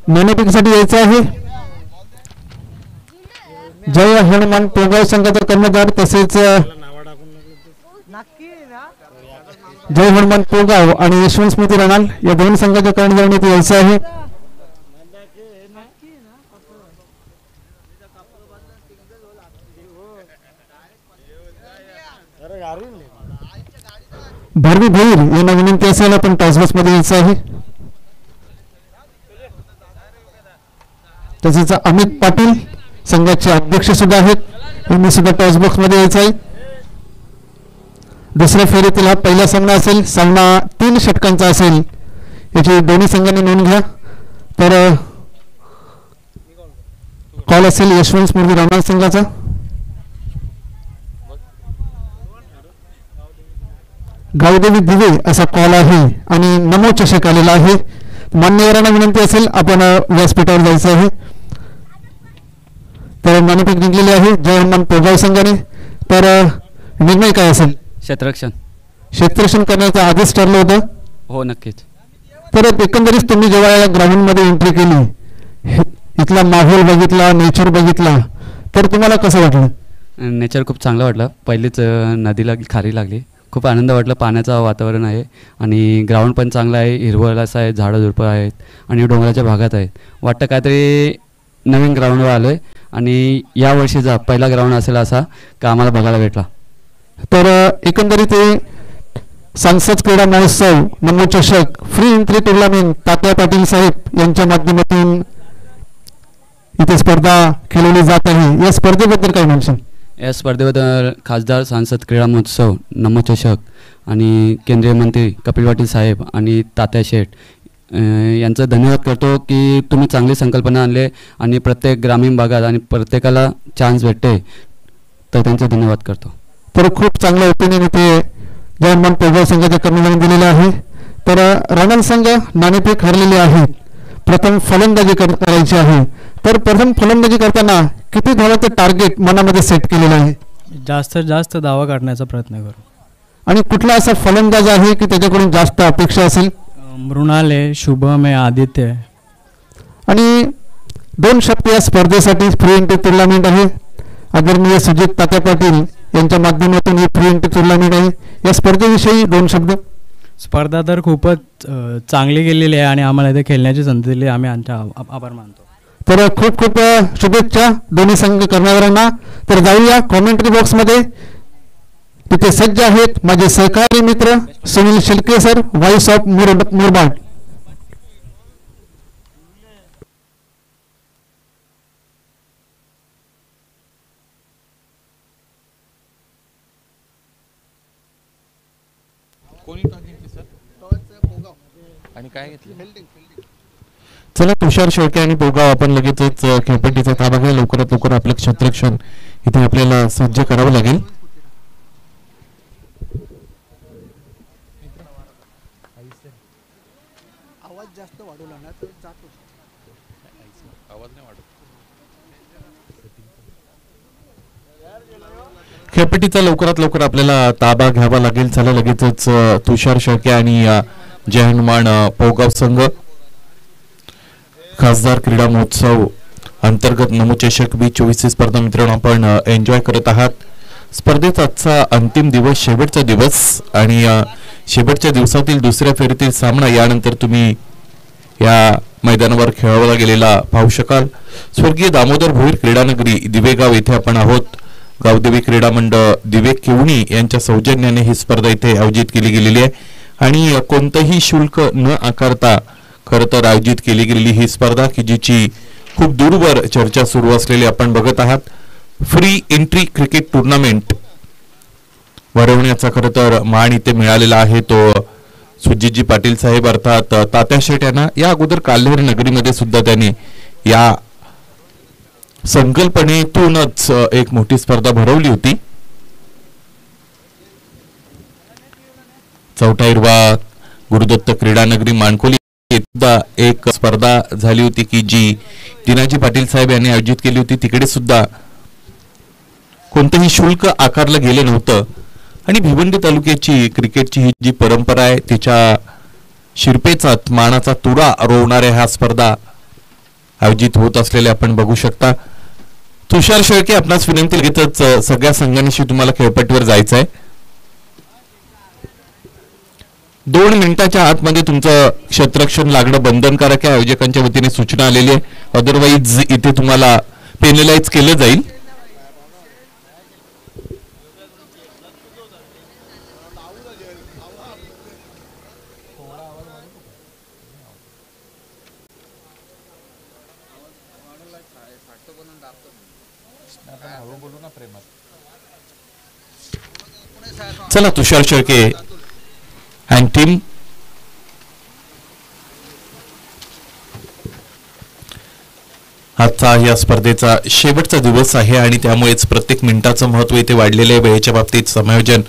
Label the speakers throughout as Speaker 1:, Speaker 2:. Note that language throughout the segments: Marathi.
Speaker 1: नाणेफेकीसाठी यायचं आहे जय हनुमान पोगाव संघाचा कर्णधार तसेच जय हनुमान पोगाव आणि यशवंत स्मृती रणाल या दोन संघाच्या कर्णधाराने यायचं आहे. भारवी भोईर यांना विनंती असेल आपण टॉसबॉक्स मध्ये यायचं आहे. तसेच अमित पाटील संघाचे अध्यक्ष सुद्धा आहेत यांनी सुद्धा टॉसबॉक्स मध्ये यायचं आहे. दुसऱ्या फेरीतील हा पहिला सामना असेल. सामना 3 षटकांचा असेल याची दोन्ही संघांनी नोंद घ्या. तर कॉल असेल यशवंत स्मृती रणाल संघाचा. गावदेवी दिवे असा कॉल आहे आणि नमो चषक आलेला आहे. मान्यवरांना विनंती असेल आपण व्यासपीठावर जायचं आहे. तर नाणेफेक जिंकलेली आहे जय हनुमान पोगाव संघाने. तर निर्णय काय असेल? क्षेत्ररक्षण करण्याचं आधीच ठरलं होतं.
Speaker 2: हो नक्कीच.
Speaker 1: तर एकंदरीत तुम्ही जेव्हा या ग्राउंड मध्ये एंट्री केली इथला माहोल बघितला नेचर बघितला तर तुम्हाला कसं वाटलं?
Speaker 2: नेचर खूप चांगलं वाटलं. पहिलीच नदीला खारी लागली. खूप आनंद वाटला. पाण्याचं वातावरण आहे आणि ग्राउंड पण चांगलं आहे. हिरवळ असं आहे. झाडं झुडपं आहेत आणि डोंगराच्या भागात आहेत. वाटतं काहीतरी नवीन ग्राउंडवर आलो आहे आणि यावर्षीचा पहिला ग्राउंड असेल असा का आम्हाला बघायला भेटला.
Speaker 1: तर एकंदरीत सांसद क्रीडा महोत्सव नमो चषक फ्री एंट्री टुर्नामेंट तात्या पाटील साहेब यांच्या माध्यमातून इथे स्पर्धा खेळवली जात आहे. या स्पर्धेबद्दल काय म्हणशील?
Speaker 2: या स्पर्धेबद्दल खासदार सांसद क्रीडा महोत्सव नमो चषक आणि केंद्रीय मंत्री कपिल पाटील साहेब आणि तात्या शेठ यांचा धन्यवाद करतो की तुम्ही चांगली संकल्पना आणले आणि प्रत्येक ग्रामीण भागात आणि प्रत्येकाला चान्स भेटते तर त्यांचा धन्यवाद करतो. तर खूप चांगलं ओपिनियन इथे जय हनुमान पोगाव संघाच्या कर्मचाऱ्यांनी दिलेलं आहे. तर रणाल संघ नाणेफेक हरलेली आहे. प्रथम फलंदाजी करायची आहे. तर प्रथम फलंदाजी करताना किती धावाचं टार्गेट मनामध्ये सेट केलेलं आहे?
Speaker 3: जास्तीत जास्त धावा काढण्याचा प्रयत्न करू.
Speaker 1: आणि कुठला असा फलंदाज आहे की त्याच्याकडून जास्त अपेक्षा असेल?
Speaker 3: मृणाल आहे, शुभम आहे, आदित्य आहे.
Speaker 1: आणि 2 शब्द या स्पर्धेसाठी फ्री एंट्री टुर्नामेंट आहे. आदरणीय सुजित तात्या पाटील यांच्या माध्यमातून ही फ्री एंट्री टुर्नामेंट आहे. या स्पर्धेविषयी 2 शब्द.
Speaker 3: स्पर्धा तर खूपच चांगली गेलेली आहे आणि आम्हाला इथे खेळण्याची संधी दिली. आम्ही आमच्या आभार मानतो.
Speaker 1: तर खूप खूप शुभेच्छा दोन्ही संघ करणाऱ्यांना. तर जाऊया कॉमेंट्री बॉक्समध्ये. तिथे सज्ज आहेत माझे सहकारी मित्र Sunil Shilke sir, voice of Murbad.
Speaker 4: आणि काय घेतलं?
Speaker 1: चला तुषार शेळके आणि पोगाव आपण लगेचच खेळपट्टीचा ताबा घ्या. लवकरात लवकर आपलं क्षेत्ररक्षण इथे आपल्याला सज्ज करावं लागेल. खेळपट्टीचा लवकरात लवकर आपल्याला ताबा घ्यावा लागेल. चला लगेचच तुषार शेळके आणि जय हनुमान पोगाव संघ खासदार क्रीडा महोत्सव अंतर्गत नमो चषक 2024 स्पर्धा मित्रांनो आपण एन्जॉय करत आहात. स्पर्धेचा आजचा अंतिम दिवस, शेवटचा दिवस आणि शेवटच्या दिवसातील दुसऱ्या फेरीतील सामना यानंतर तुम्ही या मैदानावर खेळवला गेलेला पाहू शकाल. स्वर्गीय दामोदर भोईर क्रीडानगरी दिवेगाव येथे आपण आहोत. गावदेवी क्रीडा मंडळ दिवे किवणी यांच्या सौजन्याने ही स्पर्धा इथे आयोजित केली गेलेली आहे आणि कोणतंही शुल्क न आकारता खरं तर आयोजित केली गेलेली ही स्पर्धा की जिची खूप दूरवर चर्चा सुरू असलेली आपण बघत आहात. फ्री एंट्री क्रिकेट टुर्नामेंट भरवण्याचा खरं तर मान इथे मिळालेला आहे तो सुजितजी पाटील साहेब अर्थात तात्या शेठ यांना. या अगोदर काल्हेर नगरीमध्ये सुद्धा त्यांनी या संकल्पनेतूनच एक मोठी स्पर्धा भरवली होती. चौथा हिरवा गुरुदत्त क्रीडानगरी माणकोली सुद्धा एक स्पर्धा झाली होती की जी दिनाजी पाटील साहेब यांनी आयोजित केली होती. तिकडे सुद्धा कोणतेही शुल्क आकारलं गेलं नव्हतं आणि भिवंडी तालुक्याची क्रिकेटची ही जी परंपरा आहे तिच्या शिरपेचा मानाचा तुरा रोवणाऱ्या ह्या स्पर्धा आयोजित होत असलेल्या आपण बघू शकता. तुषार शेळके, आपणास विनंती घेतच सगळ्या संघांशी तुम्हाला खेळपट्टीवर जायचं आहे. 2 मिनिटाच्या आतमध्ये तुमचं क्षेत्ररक्षण लागणं बंधनकारक आहे. आयोजकांच्या वतीने सूचना आलेली आहे. अदरवाईज इथे तुम्हाला पेनलाइज केलं जाईल. चला, तुषार शेळके अँड टीम आजचा या स्पर्धेचा शेवटचा दिवस आहे आणि त्यामुळेच प्रत्येक मिनिटाचं महत्त्व इथे वाढलेलं आहे. वेळेच्या बाबतीत समायोजन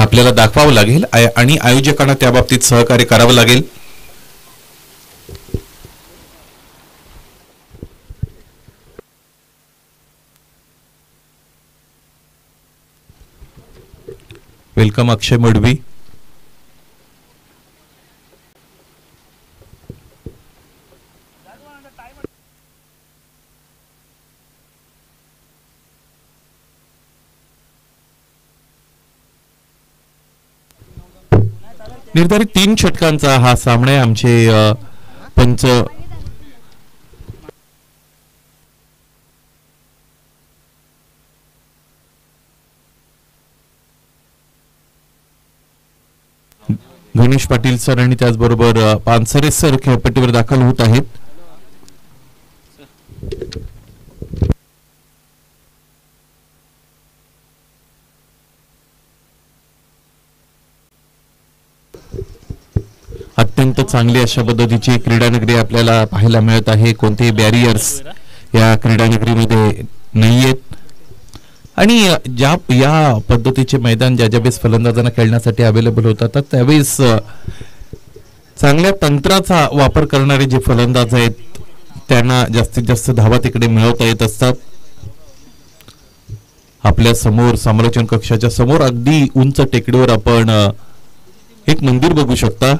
Speaker 1: आपल्याला दाखवावं लागेल आणि आयोजकांना त्या बाबतीत सहकार्य करावं लागेल. वेलकम अक्षय मडवी. निर्धारित 3 षटकांचा हा सामना आहे. आमचे पंच गणेश पाटील सर आणि त्याचबरोबर पानसरे सर खेळपट्टीवर दाखल होत आहेत. अत्यंत चांगली अशा पद्धतीची क्रीडानगरी आपल्याला पाहायला मिळत आहे. कोणतेही बॅरियर्स या क्रीडानगरीमध्ये नाहीयेत आणि या पद्धतीचे मैदान ज्या वेळेस फलंदाजांना खेळण्यासाठी अवेलेबल होतात त्यावेळेस चांगल्या तंत्राचा वापर करणारे जे फलंदाज आहेत त्यांना जास्तीत जास्त धावा तिकडे मिळवता येत असतात. आपल्या समोर समालोचन कक्षाच्या समोर अगदी उंच टेकडीवर आपण एक मंदिर बघू शकता.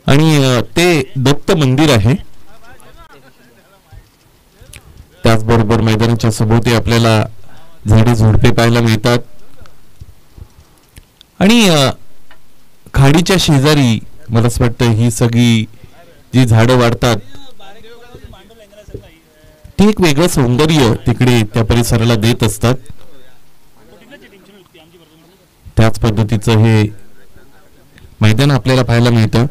Speaker 1: आणि ते दत्त मंदिर आहे. त्याचबरोबर मैदानाच्या सभोवती आपल्याला झाडे झुडपे पाहायला मिळतात आणि खाडीच्या शेजारी मला असं वाटतं ही सगळी जी झाडं वाढतात ती एक वेगळं सौंदर्य तिकडे त्या परिसराला देत असतात. त्याच पद्धतीचं हे मैदान आपल्याला पाहायला मिळतं.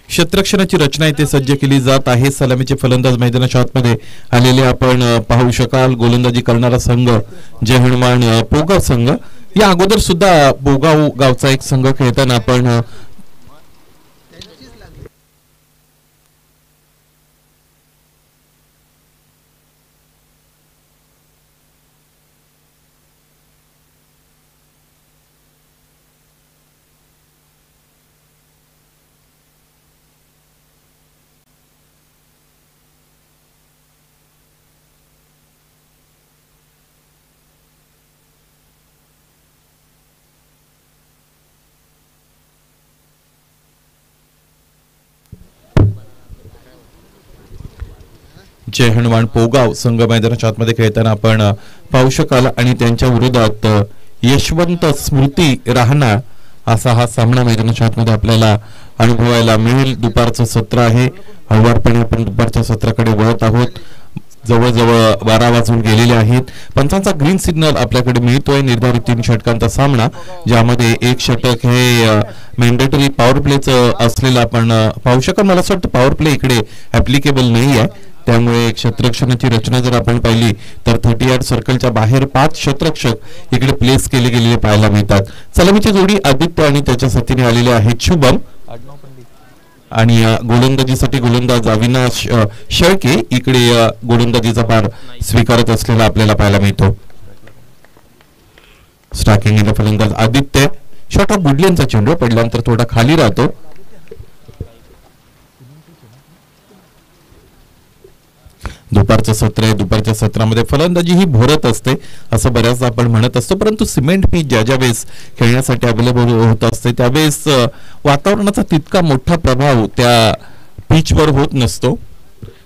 Speaker 1: क्षेत्ररक्षणाची रचना इथे सज्ज केली जात आहे. सलामीचे फलंदाज मैदानाच्या आतमध्ये आलेले आपण पाहू शकाल. गोलंदाजी करणारा संघ जय हनुमान पोगाव संघ. या अगोदर सुद्धा पोगाव गावचा एक संघ खेळताना आपण जय हनुमान पोगाव संघ मैदानाच्या आतमध्ये खेळताना आपण पाहू शकाल आणि त्यांच्या विरोधात यशवंत स्मृती राहणार असा हा सामना मैदानाच्या आतमध्ये आपल्याला अनुभवायला मिळेल. दुपारचं सत्र आहे. हळूवारपणे आपण दुपारच्या सत्राकडे वळत आहोत. जवळजवळ 12 वाजून गेलेले आहेत. पंचांचा ग्रीन सिग्नल आपल्याकडे मिळतोय. निर्धारित 3 षटकांचा सामना ज्यामध्ये एक षटक हे मॅन्डेटरी पॉवर प्लेचं असलेलं आपण पाहू शकाल. मला असं वाटतं पॉवर प्ले इकडे ऍप्लिकेबल नाही आहे त्यामुळे क्षेत्ररक्षणाची रचना जर आपण पाहिली तर 30 यार्ड सर्कलच्या बाहेर 5 क्षेत्ररक्षक इकडे प्लेस केले गेलेले पाहायला मिळतात. सलामीची जोडी आदित्य आणि त्याच्या साथीने आलेले आहेत शुभम आणि गोलंदाजीसाठी गोलंदाज अविनाश शेळके इकडे गोलंदाजीचा भार स्वीकारत असलेला आपल्याला पाहायला मिळतो. स्ट्रायकिंग फलंदाज आदित्य. शॉट ऑफ गुडलेनचा चेंडू पडल्यानंतर थोडा खाली राहतो. दुपारचं सत्र आहे. दुपारच्या सत्रामध्ये फलंदाजी ही भरत असते असं बऱ्याचदा आपण म्हणत असतो, परंतु सिमेंट पीच ज्या वेळेस खेळण्यासाठी अवेलेबल होत असते त्यावेळेस वातावरणाचा तितका मोठा प्रभाव त्या पिचवर होत नसतो,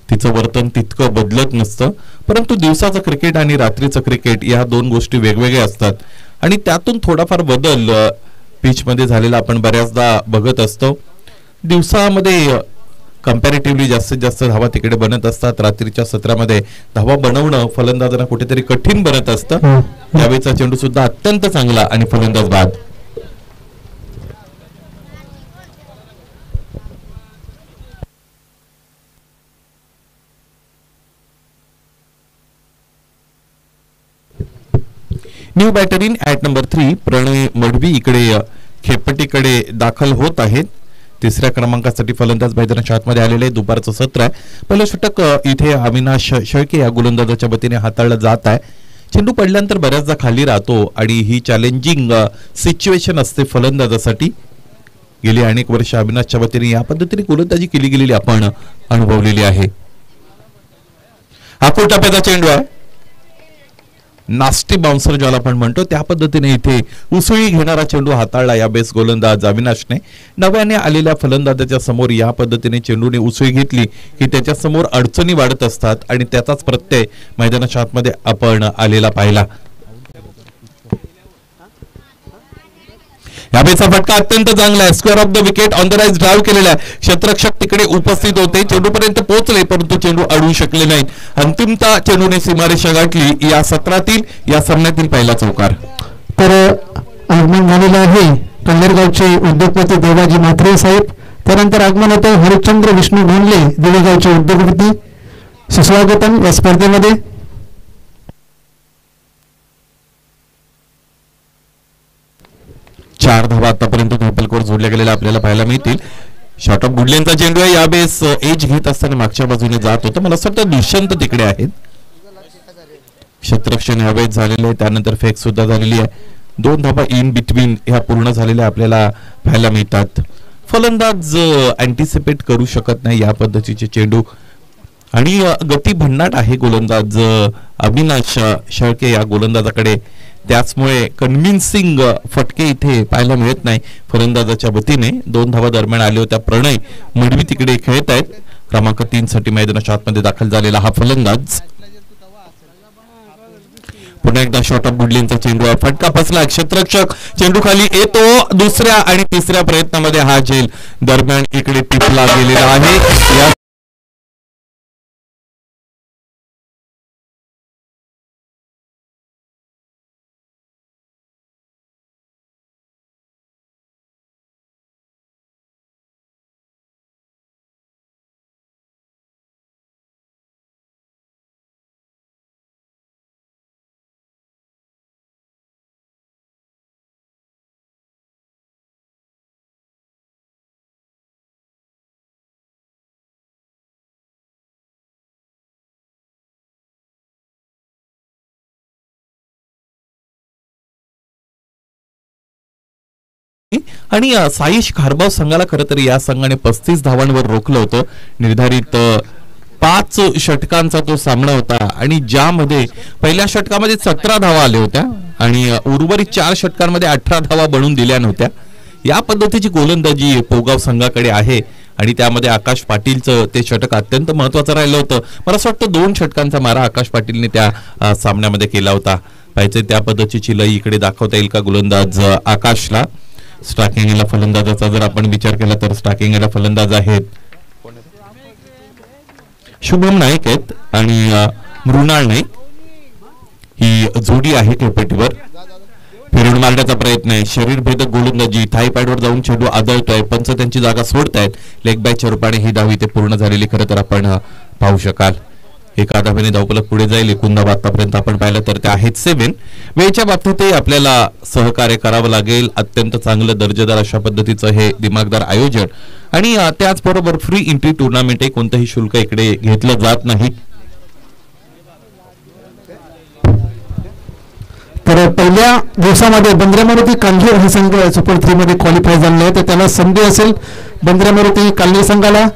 Speaker 1: तिचं वर्तन तितकं बदलत नसतं. परंतु दिवसाचं क्रिकेट आणि रात्रीचं क्रिकेट या दोन गोष्टी वेगवेगळ्या असतात आणि त्यातून थोडाफार बदल पिचमध्ये झालेला आपण बऱ्याचदा बघत असतो. दिवसामध्ये कंपॅरेटिव्हली जास्तीत जास्त धावा तिकडे बनत असतात. रात्रीच्या सत्रामध्ये धावा बनवणं फलंदाजांना कुठेतरी कठीण बनत असतं. यावेळीचा चेंडू सुद्धा अत्यंत चांगला आणि फलंदाज बाद. New batter in at number 3 Pranay Madvi इकडे खेपटीकडे दाखल होत आहेत. तिसऱ्या क्रमांकासाठी फलंदाज मैदानाच्या आतमध्ये आलेले. दुपारचं सत्र आहे. पहिलं षटक इथे अविनाश शेळके या गोलंदाजाच्या वतीने हाताळलं जात आहे. चेंडू पडल्यानंतर बऱ्याचदा खाली राहतो आणि ही चॅलेंजिंग सिच्युएशन असते फलंदाजासाठी. गेली अनेक वर्ष अविनाशच्या वतीने या पद्धतीने गोलंदाजी केली गेलेली आपण अनुभवलेली आहे. हा टप्प्याचा चेंडू आहे. नास्टी बाउन्सर ज्याला आपण म्हणतो त्या पद्धतीने इथे उसळी घेणारा चेंडू हाताळला या बेस गोलंदाज अविनाशने. नव्याने आलेल्या फलंदाजाच्या समोर या पद्धतीने चेंडूने उसळी घेतली की त्याच्या समोर अडचणी वाढत असतात आणि त्याचाच प्रत्यय मैदानाच्या आतमध्ये आपण आलेला पाहिला. या बेसचा फटका अत्यंत चांगला आहे. Square of the wicket on the rise drive केलेला आहे. क्षेत्ररक्षक तिकडे उपस्थित होते, चेंडूपर्यंत पोहोचले परंतु चेंडू अडवू शकले नाहीत. अंतिमता चेंडूने सीमारेषा गाठली. या सत्रातील या सामन्यातील पहिला चौकार.
Speaker 5: तर आगमन झालेलं आहे कन्नरगावचे उद्योगपती देवाजी म्हात्रे साहेब. त्यानंतर आगमन होते हरिश्चंद्र विष्णू भोंडले दिवेगावचे उद्योगपती. सुस्वागतम या स्पर्धेमध्ये.
Speaker 1: चार धावा आतापर्यंत ट्रिपलकोर जोडल्या गेलेल्या आपल्याला पाहायला मिळतील. शॉट ऑफ गुडलेनचा चेंडू आहे. या बेस एज घेत असताना मागच्या बाजूने जात होतं. मला असं वाटतं दुष्यंत तिकडे आहेत. क्षेत्ररक्षण यावेळेस झालेले आहे. त्यानंतर फेक सुद्धा झालेली आहे. 2 धावा इन बिटवीन ह्या पूर्ण झालेल्या आपल्याला पाहायला मिळतात. फलंदाज अँटिसिपेट करू शकत नाही या पद्धतीचे चेंडू आणि गती भन्नाट आहे गोलंदाज अविनाश शेळके या गोलंदाजाकडे. त्याचमुळे कन्व्हिन्सिंग फटके इथे पाहायला मिळत नाही फलंदाजाच्या वतीने. 2 धावा दरम्यान आले होत्या. प्रणय मडवी तिकडे खेळत आहेत. क्रमांक 3 साठी मैदानाच्या आतमध्ये दाखल झालेला हा फलंदाज. पुन्हा एकदा शॉट ऑफ गुडलेनचा चेंडू आहे. फटका फसला. क्षेत्ररक्षक चेंडू खाली येतो. दुसऱ्या आणि तिसऱ्या प्रयत्नामध्ये हा झेल दरम्यान इकडे टिपला गेलेला आहे. आणि साईश खारबाव संघाला खरं तर या संघाने 35 धावांवर रोखलं होतं. निर्धारित 5 षटकांचा तो सामना होता आणि ज्यामध्ये पहिल्या षटकामध्ये 17 धावा आल्या होत्या आणि उर्वरित 4 षटकांमध्ये 18 धावा बनवून दिल्या नव्हत्या. या पद्धतीची गोलंदाजी पोगाव संघाकडे आहे आणि त्यामध्ये आकाश पाटीलचं ते षटक अत्यंत महत्वाचं राहिलं होतं. मला असं वाटतं 2 षटकांचा मारा आकाश पाटीलने त्या सामन्यामध्ये केला होता. पाहिजे त्या पद्धतीची लई इकडे दाखवता येईल का गोलंदाज आकाशला. स्ट्रायकिंगला फलंदाजाचा जर आपण विचार केला तर स्ट्रायकिंगला फलंदाज आहेत शुभम नाईक आहेत आणि मृणाल नाईक ही जोडी आहे क्रिकेटवर. फिरून मारण्याचा प्रयत्न आहे, शरीरभेदक गोलंदाजी, थाई पॅडवर जाऊन चेंडू आदळतोय, पंच त्यांची जागा सोडतायत. लेग बायच्या रूपाने ही धाव इथे पूर्ण झालेली खरं तर आपण पाहू शकाल. एका धावेने धावफलक पुढे जाईल. एकूण धाव आतापर्यंत आपण पाहिलं तर ते आहेत 7. वेळेच्या बाबतीतही आपल्याला सहकार्य करावं लागेल. अत्यंत चांगलं दर्जेदार अशा पद्धतीचं हे दिमागदार आयोजन आणि त्याचबरोबर फ्री एंट्री टुर्नामेंट आहे. कोणतंही शुल्क इकडे घेतलं जात नाही.
Speaker 5: तर पहिल्या दिवसामध्ये बंद्रामारुती कांजूर हा संघ सुपर 3 मध्ये क्वालिफाय झालेला आहे, तर त्याला संधी असेल बंद्रामारुती काल्हेर संघाला.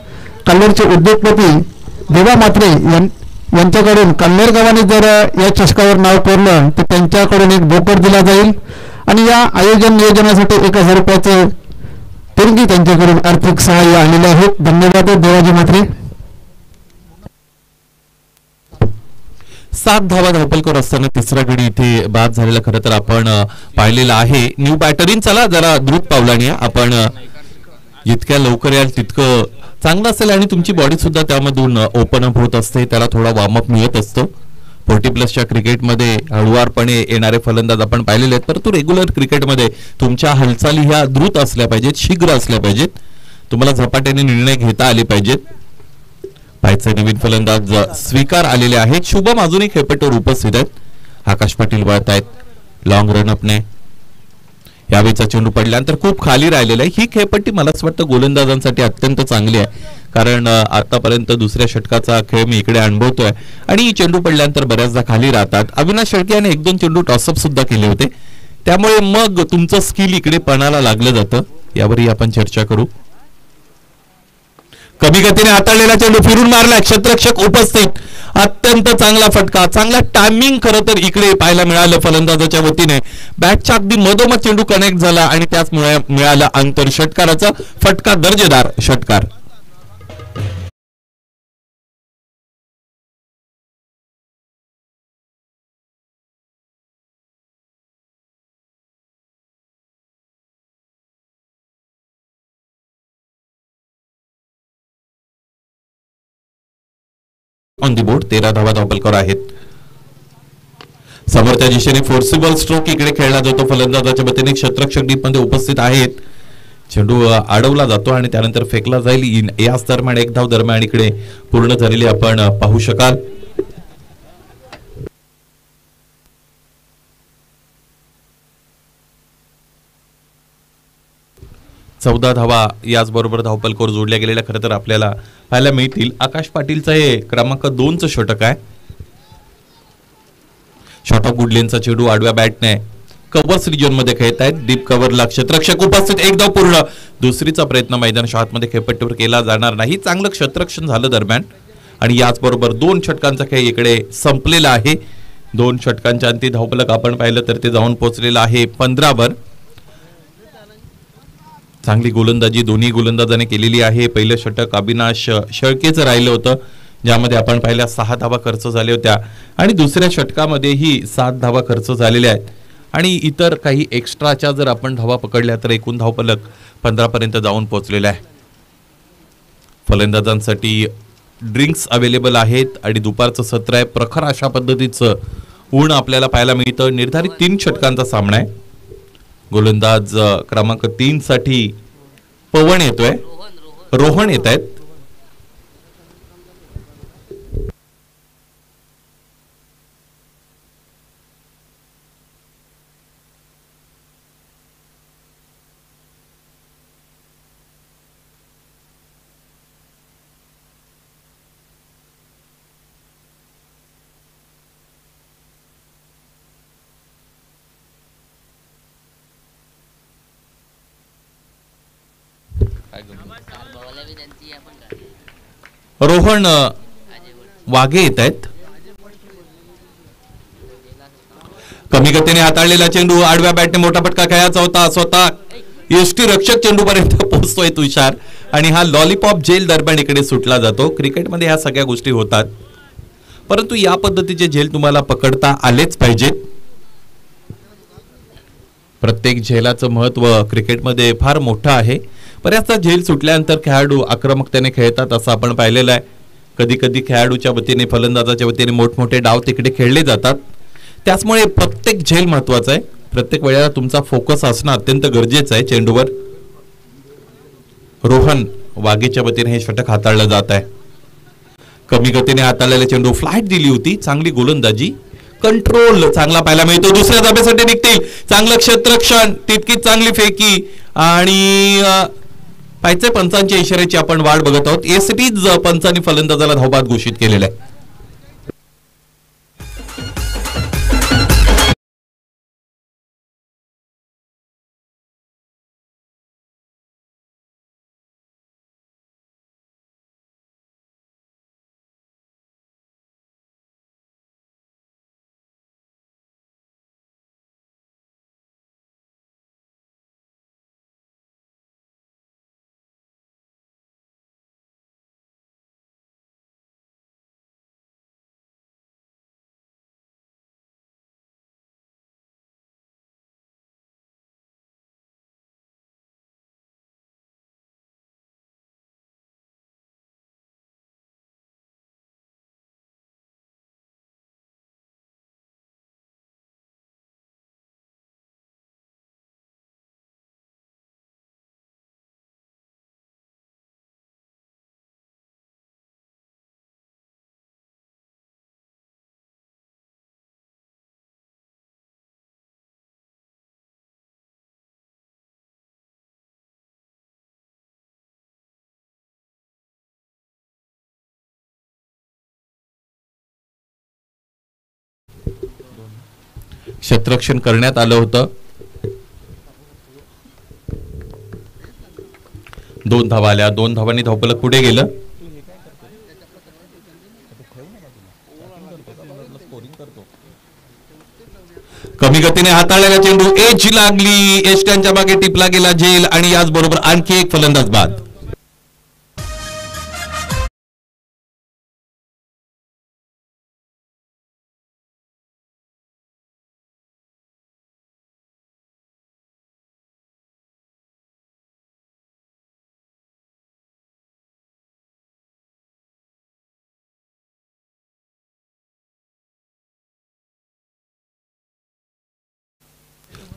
Speaker 5: काल्हेरचे उद्योगपती देवा म्हात्रे यांच्याकडून काल्हेर गावाने जर या चषकावर नाव कोरलं तर त्यांच्याकडून एक बोकड दिला जाईल आणि या आयोजन नियोजनासाठी 1000 रुपयाचं देणगी त्यांच्याकडून आर्थिक सहाय्य आलेले आहे. धन्यवाद देवाजी म्हात्रे.
Speaker 1: 7 धावा धावपलकर असताना तिसरा गडी इथे बाद झालेला खरं तर आपण पाहिलेला आहे. न्यू बॅटरीन चला जरा द्रुत पावलाने आपण जितक्या लवकर याल तितकं चांगलं असेल आणि तुमची बॉडी सुद्धा त्यामधून ओपन अप होत असते, त्याला थोडा वॉर्मअप मिळत असतो. 40+ क्रिकेटमध्ये हळुवारपणे येणारे फलंदाज आपण पाहिलेले आहेत, परंतु रेग्युलर क्रिकेटमध्ये तुमच्या हालचाली ह्या द्रुत असल्या पाहिजेत, शीघ्र असल्या पाहिजेत. तुम्हाला झपाट्याने निर्णय घेता आले पाहिजेत. पाहायचे नवीन फलंदाज स्वीकार आलेले आहेत. शुभम अजूनही खेळपट्टीवर उपस्थित आहेत. आकाश पाटील वळत आहेत लॉंग रनअपने. यावेळीचा चेंडू पडल्यानंतर खूप खाली राहिलेला आहे. ही खेळपट्टी मला असं वाटतं गोलंदाजांसाठी अत्यंत चांगली आहे, कारण आतापर्यंत दुसऱ्या षटकाचा खेळ मी इकडे अनुभवतोय आणि चेंडू पडल्यानंतर बऱ्याचदा खाली राहतात. अविनाश शेळके याने 1-2 चेंडू टॉसअप सुद्धा केले होते, त्यामुळे मग तुमचं स्किल इकडे पणाला लागलं जातं. यावरही आपण चर्चा करू. कमी गतीने हाताळलेला चेंडू फिरून मारला, क्षेत्ररक्षक उपस्थित. अत्यंत चांगला फटका, चांगला टायमिंग खरं तर इकडे पाहायला मिळालं फलंदाजाच्या वतीने. बॅटच्या अगदी मधोमध चेंडू कनेक्ट झाला आणि त्याचमुळे मिळाला अंतर. षटकाराचा फटका, दर्जेदार षटकार. ऑन दी बोर्ड 13 धावा धावपलकर आहेत. समोरच्या दिशेने फोर्सिबल स्ट्रोक इकडे खेळला जातो. फलंदाजाच्या वतीने क्षेत्ररक्षक डीप मध्ये उपस्थित आहेत. चेंडू अडवला जातो आणि त्यानंतर फेकला जाईल. याच दरम्यान 1 धाव दरम्यान इकडे पूर्ण झालेली आपण पाहू शकाल. चौदा धावा याचबरोबर धावपलकर जोडल्या गेलेल्या खरं तर आपल्याला पाहायला मिळतील. आकाश पाटीलचं हे क्रमांक 2चं षटक आहे. शॉट ऑफ गुडलेनचा चेंडू आडव्या बॅटने कव्हर्स रिजन मध्ये खेळत आहेत. डीप कव्हरला क्षेत्ररक्षक उपस्थित. 1 धाव पूर्ण. दुसरीचा प्रयत्न मैदानाच्या आतमध्ये खेळपट्टीवर केला जाणार नाही. चांगलं क्षेत्ररक्षण झालं दरम्यान आणि याचबरोबर 2 षटकांचा खेळ इकडे संपलेला आहे. 2 षटकांच्या अंती धावपलक आपण पाहिलं तर ते जाऊन पोहोचलेलं आहे 15 वर. चांगली गोलंदाजी दोन्ही गोलंदाजाने केलेली आहे. पहिलं षटक अविनाश शेळकेचं राहिलं होतं, ज्यामध्ये आपण पाहिल्या 6 धावा खर्च झाल्या होत्या आणि दुसऱ्या षटकामध्येही 7 धावा खर्च झालेल्या आहेत आणि इतर काही एक्स्ट्राच्या जर आपण धावा पकडल्या तर एकूण धावफलक 15 पर्यंत जाऊन पोहोचलेला आहे. फलंदाजांसाठी ड्रिंक्स अवेलेबल आहेत आणि दुपारचं सत्र आहे. प्रखर अशा पद्धतीचं ऊन आपल्याला पाहायला मिळतं. निर्धारित 3 षटकांचा सामना आहे. गोलंदाज क्रमांक 3 साठी पवन येतोय, रोहन येत आहेत. रोहन वाघे येत आहेत. कमी गतीने हाताळलेला चेंडू आडव्या बॅटने मोठा फटका खेळायचा होता. स्वतः यष्टी रक्षक चेंडू पर्यंत पोहोचतोय तुषार आणि हा लॉलीपॉप जेल दरम्यान इकडे सुटला जातो. क्रिकेटमध्ये ह्या सगळ्या गोष्टी होतात, परंतु या पद्धतीचे झेल तुम्हाला पकडता आलेच पाहिजेत. प्रत्येक झेलाचं महत्व क्रिकेटमध्ये फार मोठं आहे. बऱ्याचदा झेल सुटल्यानंतर खेळाडू आक्रमकतेने खेळतात असं आपण पाहिलेलं आहे. कधी कधी खेळाडूच्या वतीने फलंदाजाच्या वतीने मोठमोठे डाव तिकडे खेळले जातात. त्याचमुळे प्रत्येक झेल महत्वाचा आहे. प्रत्येक वेळेला तुमचा फोकस असणं अत्यंत गरजेचं आहे चेंडूवर. रोहन वाघेच्या वतीने हे षटक हाताळलं जात आहे. कमी गतीने हाताळलेला चेंडू, फ्लाईट दिली होती, चांगली गोलंदाजी, कंट्रोल चांगला पाहायला मिळतो. दुसऱ्या धाब्यासाठी निघतील, चांगलं क्षेत्ररक्षण, तितकीच चांगली फेकी आणि पाहिजे पंचांच्या इशाऱ्याची आपण वाट बघत आहोत. एसटीच पंचांनी फलंदाजाला धावबाद घोषित केलेला आहे. क्षेत्ररक्षण करण्यात आलं होतं. 2 धावा आल्या, 2 धावांनी धावफलक पुढे गेलं. कमी गतीने हाताळलेला चेंडू, एज लागली, एसट्यांच्या मागे टिपला गेला झेल आणि याचबरोबर आणखी एक फलंदाज बाद.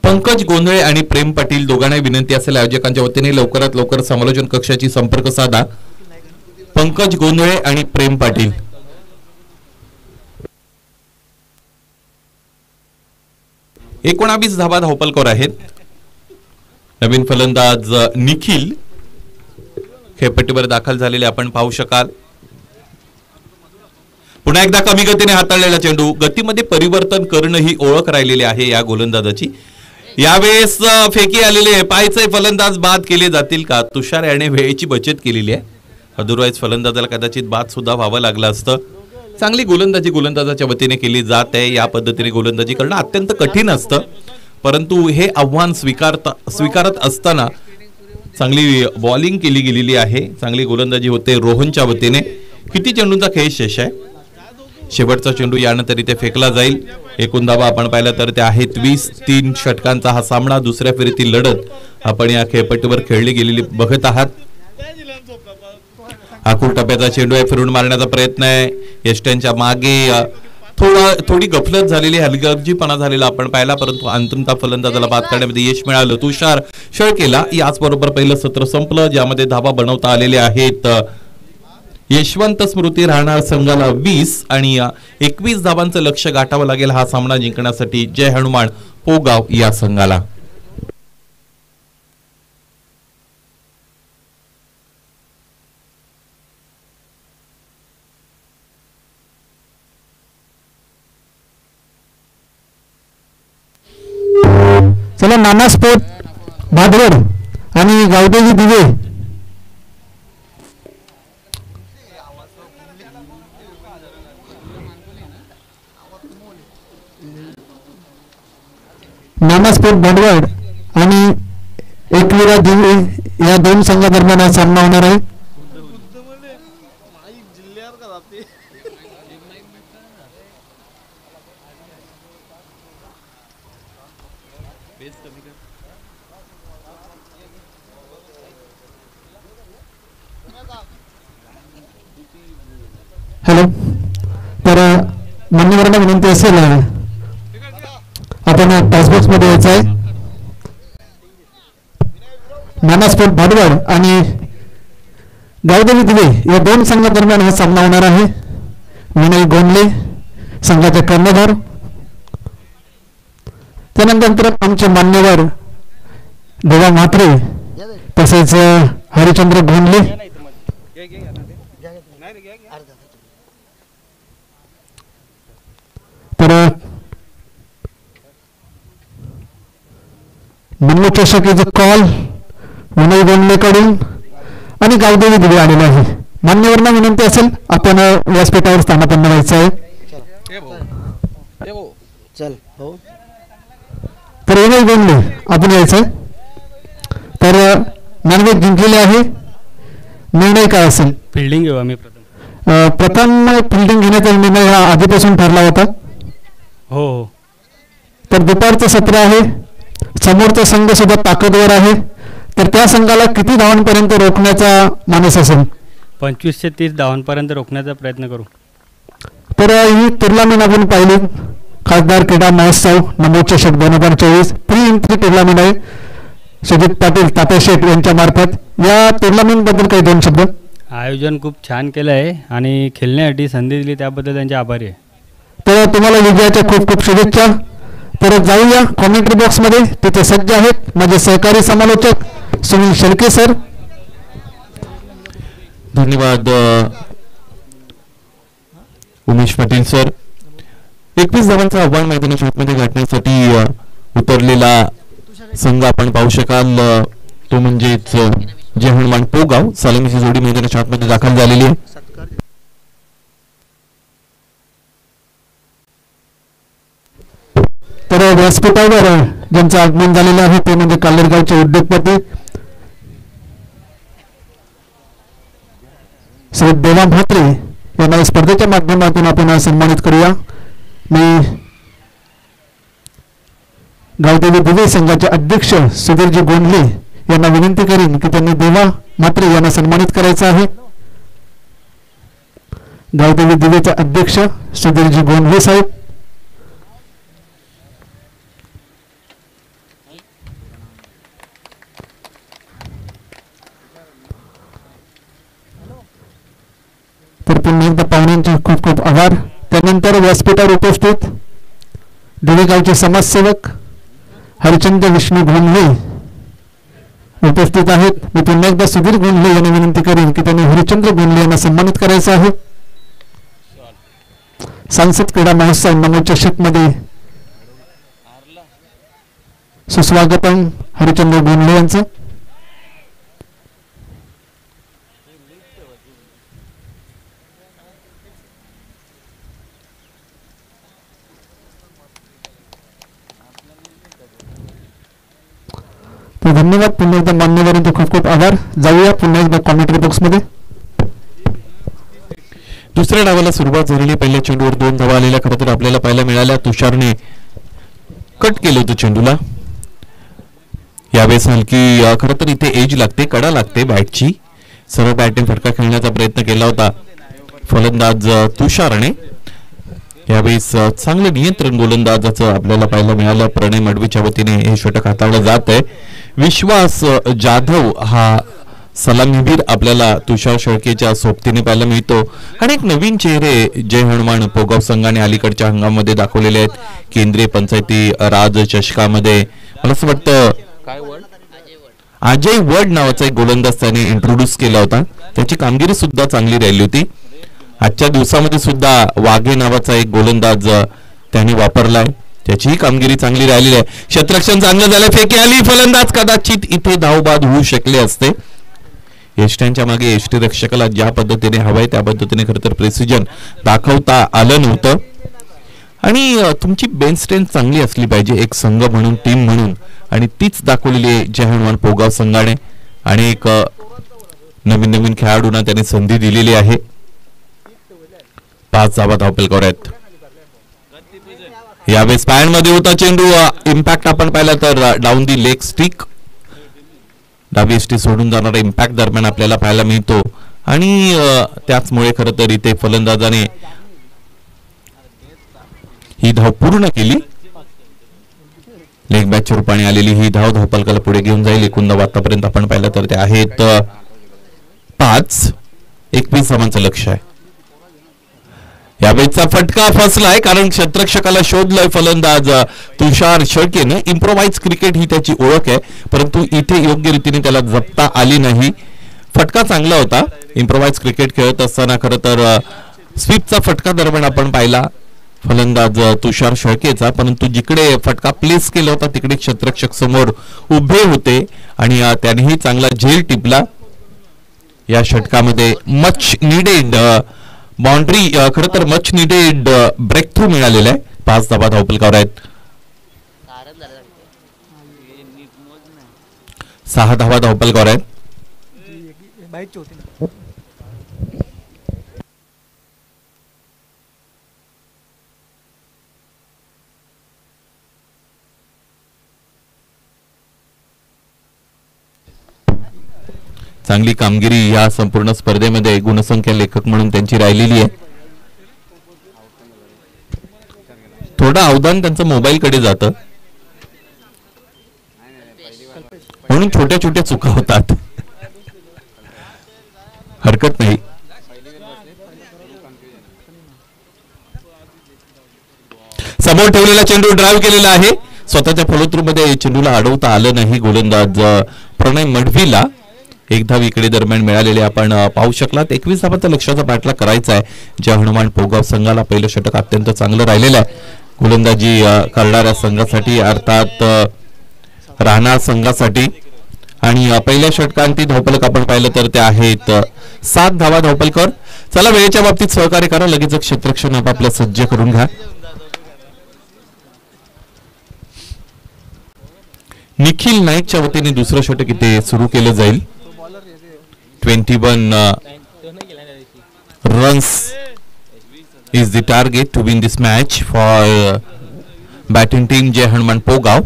Speaker 1: पंकज गोंधळे आणि प्रेम पाटील दोघांना विनंती असेल आयोजकांच्या वतीने लवकरात लवकर समालोचन कक्षाची संपर्क साधा. पंकज गोंधळे आणि प्रेम पाटील. एकोणावीस धावा धावपलकर आहेत. नवीन फलंदाज निखिल खेळपट्टीवर दाखल झालेले आपण पाहू शकाल. पुन्हा एकदा कमी गतीने हाताळलेला चेंडू, गतीमध्ये परिवर्तन करणं ही ओळख राहिलेली आहे या गोलंदाजाची. यावेळेस फेकी आलेली आहे, पायचे फलंदाज बाद केले जातील का? तुषार याने वेळेची बचत केलेली आहे, अदरवाईज फलंदाजाला कदाचित बाद सुद्धा व्हावं लागलं असतं. चांगली गोलंदाजी गोलंदाजाच्या वतीने केली जात आहे. या पद्धतीने गोलंदाजी करणं अत्यंत कठीण असतं, परंतु हे आव्हान स्वीकारत असताना चांगली बॉलिंग केली गेलेली आहे, चांगली गोलंदाजी होते रोहनच्या वतीने. किती चेंडूंचा खेळ शेष आहे? शेवटचा चेंडू यानंतर इथे फेकला जाईल. एकूण धावा आपण पाहिलं तर ते आहेत 20. 3 षटकांचा हा सामना, दुसऱ्या फेरीतील लढत आपण या खेळपट्टीवर खेळली गेलेली बघत आहात. आखूड टप्प्याचा चेंडू आहे, फिरून मारण्याचा प्रयत्न आहे. एसट्यांच्या मागे थोडी गफलत झालेली, हलगर्जीपणा झालेला आपण पाहिला, परंतु अंतिमता फलंदाजाला बाद करण्यामध्ये यश मिळालं. तुषार षळ केला. याचबरोबर पहिलं सत्र संपलं, ज्यामध्ये धावा बनवता आलेल्या आहेत. यशवंत स्मृती राहणार संघाला 20 आणि 21 धावांचं लक्ष गाठावं लागेल हा सामना जिंकण्यासाठी जय हनुमान पोगाव या संघाला.
Speaker 5: चला, नाना स्पोर्ट भादवड आणि गावदेवी दिवे नाना स्पोर्ट भांडवड आणि एकविरा दिवे या 2 संघादरम्यान हा सामना होणार आहे. हॅलो, तर मान्यवरांना विनंती असेल आपण टॉसबॉक्स मध्ये यायचं आहे. नाना स्पोर्ट भाडवड आणि गावदेवी दिवे या दोन संघादरम्यान हा सामना होणार आहे. विनय गोंडले संघाचे कर्णधार, त्यानंतर आमचे मान्यवर देवा म्हात्रे तसेच हरिचंद्र गोंडले. तर मन्नू चषकीचा कॉल विनय गोंडलेकडून आणि गावदेवी दिवे आलेला आहे. मान्यवरांना विनंती असेल आपण व्यासपीठावर स्थानापन्न व्हायचं आहे. तर विनय गोंडले आपण यायचं. तर नाणेफेक जिंकलेले आहे. निर्णय काय असेल?
Speaker 6: फिल्डिंग घेऊ आम्ही
Speaker 5: प्रथम फिल्डिंग घेण्याचा निर्णय हा आधीपासून ठरला होता.
Speaker 6: हो हो.
Speaker 5: तर दुपारचं सत्र आहे. समोरचा संघ सुद्धा ताकदवर आहे. तर त्या संघाला किती धावांपर्यंत रोखण्याचा मानस असेल?
Speaker 6: 25 ते 30 धावांपर्यंत रोखण्याचा प्रयत्न करू.
Speaker 5: तर ही टुर्नामेंट आपण पाहिली खासदार क्रीडा महोत्सव नमो चषक 2024 प्री एंट्री टुर्नामेंट आहे. सुजित पाटील तात्याशेठ यांच्या मार्फत या टुर्नामेंट बद्दल काही दोन शब्द.
Speaker 6: आयोजन खूप छान केलं आहे आणि खेळण्यासाठी संधी दिली त्याबद्दल त्यांचे आभारी आहे.
Speaker 5: तर तुम्हाला विजयाच्या खूप खूप शुभेच्छा. तर जाऊया कॉमेंट्री बॉक्समध्ये. तिथे सज्ज आहेत माझे सहकारी समालोचक सुनील शेळके सर.
Speaker 1: धन्यवाद उमेश पाटील सर. 21 धावांचं आव्हान मैदानाच्या आतमध्ये गाठण्यासाठी उतरलेला संघ आपण पाहू शकाल. तो म्हणजेच जय हनुमान पोगाव सलामीची जोडी मैदानाच्या आतमध्ये दाखल झालेली आहे.
Speaker 5: तर व्यासपीठावर ज्यांचं आगमन झालेलं आहे ते म्हणजे काल्लेरगावचे उद्योगपती श्री देवा म्हात्रे यांना स्पर्धेच्या माध्यमातून आपण सन्मानित करूया. मी गावदेवी दिवे संघाचे अध्यक्ष सुधीरजी गोंडले यांना विनंती करीन की त्यांनी देवा म्हात्रे यांना सन्मानित करायचं आहे. गावदेवी दिवेचे अध्यक्ष सुधीरजी गोंडले साहेब. तर पुन्हा एकदा पाहुण्यांचे खूप खूप आभार. त्यानंतर व्यासपीठावर उपस्थित दिवेगावचे समाजसेवक हरिचंद्र विष्णू गोंडले उपस्थित आहेत. मी पुन्हा एकदा सुधीर गोंडले यांना विनंती करेन की त्यांनी हरिचंद्र गोंडले यांना सन्मानित करायचं आहे. सांसद क्रीडा महोत्सव नमो चषक मध्ये सुस्वागतम हरिचंद्र गोंडले यांचं. धन्यवाद. पुन्हा एकदा मान्यवरांचे खूप खूप आभार. जाऊया पुन्हा एकदा कॉमेंट्री बॉक्स मध्ये.
Speaker 1: दुसऱ्या डावाला सुरुवात झालेली. पहिल्या चेंडूवर 2 धावा आलेल्या खरं तर आपल्याला पाहायला मिळाल्या. तुषारने कट केलं होतं चेंडूला. यावेळेस हलकी खरं तर इथे एज लागते, कडा लागते बॅटची. सरळ बॅटने फटका खेळण्याचा प्रयत्न केला होता फलंदाज तुषारने. यावेळेस चांगलं नियंत्रण गोलंदाजाचं आपल्याला पाहायला मिळालं. प्रणय मडवीच्या वतीने हे षटक हाताळलं जात आहे. विश्वास जाधव हा सलामीवीर आपल्याला तुषार शेळकेच्या सोबतीने पाहायला मिळतो. आणि एक नवीन चेहरे जय हनुमान पोगाव संघाने अलीकडच्या हंगामामध्ये दाखवलेले आहेत. केंद्रीय पंचायती राज चषकामध्ये मला असं वाटतं अजय वड नावाचा एक गोलंदाज त्याने इंट्रोड्यूस केला होता. त्याची कामगिरी सुद्धा चांगली राहिली होती. आजच्या दिवसामध्ये सुद्धा वाघे नावाचा एक गोलंदाज त्याने वापरलाय. त्याचीही कामगिरी चांगली राहिलेली आहे. क्षेत्ररक्षण चांगलं झालं. फेकी आली. फलंदाज कदाचित इथे धावबाद होऊ शकले असते. यष्ट्यांच्या मागे यष्टीरक्षकाला ज्या पद्धतीने हवंय त्या पद्धतीने खरं तर प्रेसिजन दाखवता आलं नव्हतं. आणि तुमची बेंच स्ट्रेंथ चांगली असली पाहिजे एक संघ म्हणून, टीम म्हणून. आणि तीच दाखवलेली आहे जय हनुमान पोगाव संघाने. आणि एक नवीन नवीन खेळाडूंना त्याने संधी दिलेली आहे. 5 धावा धावफलकावर आहेत. यावेळेस पायांमध्ये होता चेंडू. इम्पॅक्ट आपण पाहिला तर डाऊन दी लेग स्टिक डावी एसटी सोडून जाणारा इम्पॅक्ट दरम्यान आपल्याला पाहायला मिळतो. आणि त्याचमुळे खरं तर इथे फलंदाजाने ही धाव पूर्ण केली. लेग बॅचच्या रूपाने आलेली ही धाव धावपलकाला पुढे घेऊन जाईल. एकूण धाव आतापर्यंत आपण पाहिलं तर ते आहेत 5. 21 धावांचं लक्ष आहे. यावेळेचा फटका फसलाय कारण क्षेत्ररक्षकाला शोधलंय फलंदाज तुषार शेळकेनं. इम्प्रोवाइज क्रिकेट ही त्याची ओळख आहे, परंतु इथे योग्य रीतीने त्याला जपता आली नाही. फटका चांगला होता इम्प्रोवाइज क्रिकेट खेळत असताना. खरं तर स्वीपचा फटका दरम्यान आपण पाहिला फलंदाज तुषार शेळकेचा, परंतु जिकडे फटका प्लेस केला होता तिकडे क्षेत्ररक्षक समोर उभे होते आणि त्यानेही चांगला झेल टिपला. या षटकामध्ये मच नीडेड बाउंड्री, खरं तर मच नीडेड ब्रेक थ्रू मिळालेला आहे. 5 धावा धावपलकावर आहेत. 6 धावा धावपलकावर आहेत. चांगली कामगिरी या संपूर्ण स्पर्धेमध्ये गुणसंख्या लेखक म्हणून त्यांची राहिलेली आहे. थोडं अवधान त्यांचं मोबाईल कडे जातं म्हणून छोट्या छोट्या चुका होतात. हरकत नाही. समोर ठेवलेला चेंडू ड्राईव्ह केलेला आहे. स्वतःच्या फॉलोथ्रूमध्ये चेंडूला अडवता आलं नाही गोलंदाज प्रणय मढवीला. एक धाव इकडे दरम्यान मिळालेले आपण पाहू शकलात. 21 धावांचा लक्ष्याचा पाठलाग करायचा आहे. ज्या हनुमान पोगाव संघाला पहिलं षटक अत्यंत चांगलं राहिलेलं आहे. गोलंदाजी करणाऱ्या संघासाठी अर्थात राहणार संघासाठी. आणि पहिल्या षटकांती धावपलक आपण पाहिलं तर ते आहेत 7 धावा धावपलकर. चला वेळेच्या बाबतीत सहकार्य करा. लगेच क्षेत्ररक्षण आपापलं सज्ज करून घ्या. निखिल नाईकच्या वतीने दुसरं षटक इथे सुरू केलं जाईल. 21 runs is the target to win this match for batting team जय हनुमान पोगाव.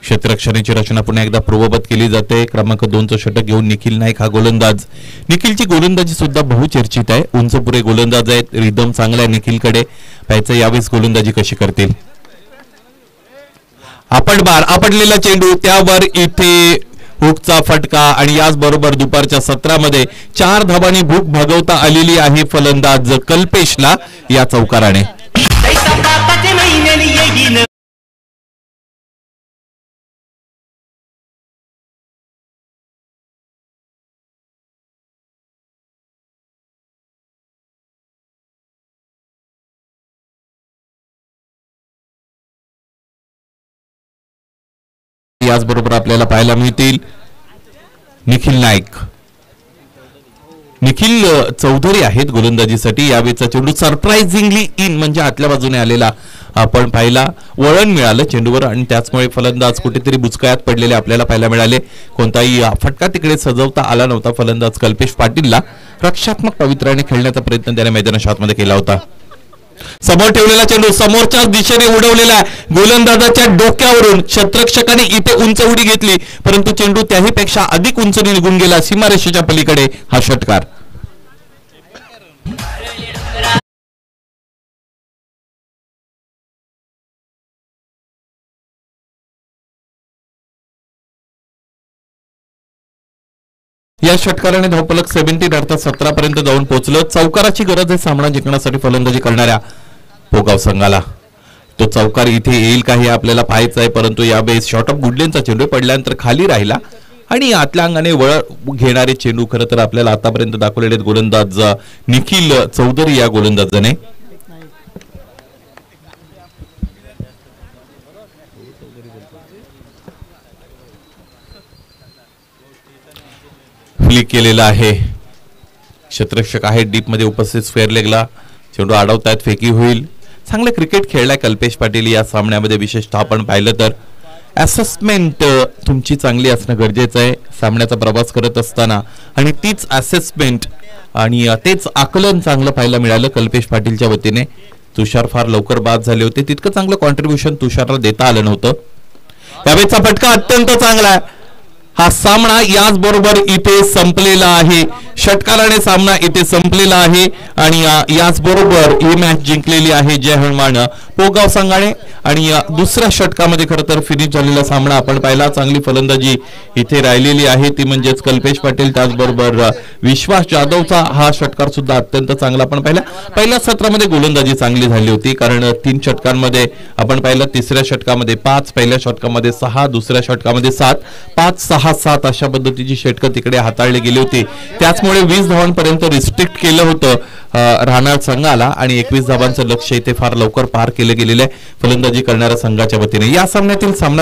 Speaker 1: क्षेत्ररक्षणाची रचना पुन्हा एकदा पूर्ववत केली जाते. क्रमांक 2चं षटक घेऊन निखिल नाईक हा गोलंदाज. निखिलची गोलंदाजी सुद्धा बहुचर्चित आहे. उंच पुरे गोलंदाज आहेत. रिदम चांगला आहे निखिलकडे. पाहायचं यावेळेस गोलंदाजी कशी करतील. आपटलेला चेंडू त्यावर इथे हुकचा फटका आणि याचबरोबर दुपारच्या सत्रामध्ये 4 धावांनी भूक भागवता आलेली आहे फलंदाज कल्पेशला या चौकाराने. याचबरोबर आपल्याला पाहायला मिळतील निखिल नाईक. निखिल चौधरी आहेत गोलंदाजीसाठी. यावेळेचा चेंडू सरप्राइझिंगली इन म्हणजे आतल्या बाजूने आलेला आपण पाहिला. वळण मिळालं चेंडूवर आणि त्याचमुळे फलंदाज कुठेतरी बुचकायात पडलेले आपल्याला पाहायला मिळाले. कोणताही फटका तिकडे सजवता आला नव्हता. फलंदाज कल्पेश पाटीलला रक्षात्मक पवित्र्याने खेळण्याचा प्रयत्न त्याने मैदानाच्या आतमध्ये केला होता. समोर ठेवलेला चेंडू समोरच्या दिशेने उडवलेला गोलंदाजाच्या डोक्यावरून. क्षेत्ररक्षकाने इथे उंच उडी घेतली परंतु चेंडू त्याही पेक्षा अधिक उंच निघून गेला सीमारेषेच्या पलीकडे. हा षटकार. या षटकाराने धावपलक 17 अर्थात 17 पर्यंत जाऊन पोहोचलं. चौकाराची गरज आहे सामना जिंकण्यासाठी फलंदाजी करणाऱ्या पोगाव संघाला. तो चौकार इथे येईल का हे आपल्याला पाहायचं आहे. परंतु यावेळेस शॉर्ट ऑफ गुडलेनचा चेंडू पडल्यानंतर खाली राहिला आणि आतल्या अंगाने वळ घेणारे चेंडू खरं तर आपल्याला आतापर्यंत दाखवलेले गोलंदाज निखिल चौधरी या गोलंदाजाने. फ्लिक केलेला आहे. क्षेत्ररक्षक आहे डीप मध्ये उपस्थित. स्क्वेअर लेगला चेंडू अडवतायत. फेकी होईल. चांगले क्रिकेट खेळलाय कल्पेश पाटील या सामन्यामध्ये. विशेषतः आपण पाहिलं तर असेसमेंट तुमची चांगली असणं गरजेचं आहे सामन्याचा प्रवास करत असताना आणि तीच असेसमेंट आणि तेच आकलन चांगलं पाहायला मिळालं कल्पेश पाटीलच्या वतीने. तुषार फार लवकर बाद झाले होते. तितकं चांगलं कॉन्ट्रीब्युशन तुषारला देता आलं नव्हतं. यावेळेचा फटका अत्यंत चांगला आहे. हा सामना याच बरोबर इथे संपलेला आहे. षटकाराने सामना इथे संपलेला आहे आणि याचबरोबर ही मॅच जिंकलेली आहे जय हनुमान पोगाव संघाने आणि दुसऱ्या षटकामध्ये खरं तर फिनिश झालेला सामना आपण पाहिला. चांगली फलंदाजी इथे राहिलेली आहे ती म्हणजेच कल्पेश पाटील त्याचबरोबर विश्वास जाधवचा हा षटकार सुद्धा अत्यंत चांगला आपण पाहिला. पहिल्या सत्रामध्ये गोलंदाजी चांगली झाली होती कारण 3 षटकांमध्ये आपण पाहिलं तिसऱ्या षटकामध्ये 5, पहिल्या षटकामध्ये 6, दुसऱ्या षटकामध्ये 7, 5, 6, 7 अशा पद्धतीची षटकं तिकडे हाताळली गेली होती. त्याचमुळे 20 धावांपर्यंत रिस्ट्रिक्ट केलं होतं राहणार संघाला आणि 21 धावांचं लक्ष्य इथे फार लवकर पार केलं गेलेलं आहे फलंदाजी करणाऱ्या संघाच्या वतीने. या सामन्यातील सामना